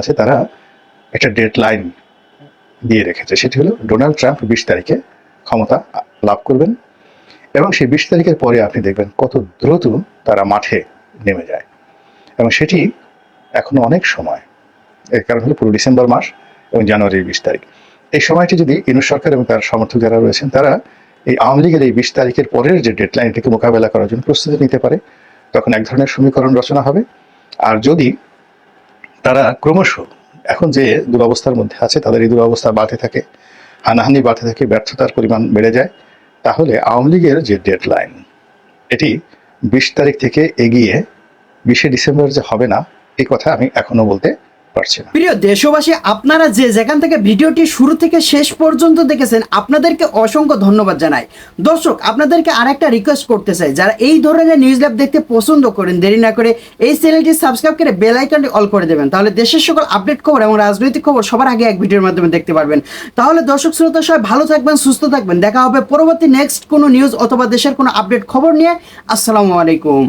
আছে তারা একটা ডেডলাইন দিয়ে রেখেছে, সেটি হলো ডোনাল্ড ট্রাম্প 20 তারিখে ক্ষমতা লাভ করবেন এবং সেই 20 তারিখের পরে আপনি দেখবেন কত দ্রুত তারা মাঠে নেমে যায় এবং সেটি এখনো অনেক সময়। এর কারণ হলো পুরো ডিসেম্বর মাস এবং জানুয়ারির 20 তারিখ। এই সময়টি যদি ইউনূস সরকার এবং তার সমর্থক যারা রয়েছেন তারা এই আওয়ামী লীগের এই 20 তারিখের পরের যে ডেডলাইন এটিকে মোকাবেলা করার জন্য প্রস্তুতি নিতে পারে, তখন এক ধরনের সমীকরণ রচনা হবে। আর যদি তারা ক্রমশ এখন যে দুরবস্থার মধ্যে আছে তাদের এই দুরবস্থা বাড়তে থাকে, হানাহানি বাড়তে থাকে, ব্যর্থতার পরিমাণ বেড়ে যায়, তাহলে আওয়ামী লীগের যে ডেডলাইন এটি 20 তারিখ থেকে এগিয়ে 20শে ডিসেম্বর যে হবে না, এই কথা আমি এখনো বলতে পারছি না। প্রিয় দেশবাসী, আপনারা যেখান থেকে ভিডিওটি শুরু থেকে শেষ পর্যন্ত দেখেছেন আপনাদেরকে অসংখ্য ধন্যবাদ জানাই। দর্শক, আপনাদেরকে আরেকটা রিকোয়েস্ট করতে চাই, যারা এই ধরনের নিউজ ল্যাব দেখতে পছন্দ করেন, দেরি না করে এই চ্যানেলটি সাবস্ক্রাইব করে বেল আইকনটি অল করে দেবেন, তাহলে দেশের সকল আপডেট খবর এবং রাজনৈতিক খবর সবার আগে এক ভিডিওর মাধ্যমে দেখতে পারবেন। তাহলে দর্শক শ্রোতা সবাই ভালো থাকবেন, সুস্থ থাকবেন। দেখা হবে পরবর্তী নেক্সট কোনো নিউজ অথবা দেশের কোনো আপডেট খবর নিয়ে। আসসালামু আলাইকুম।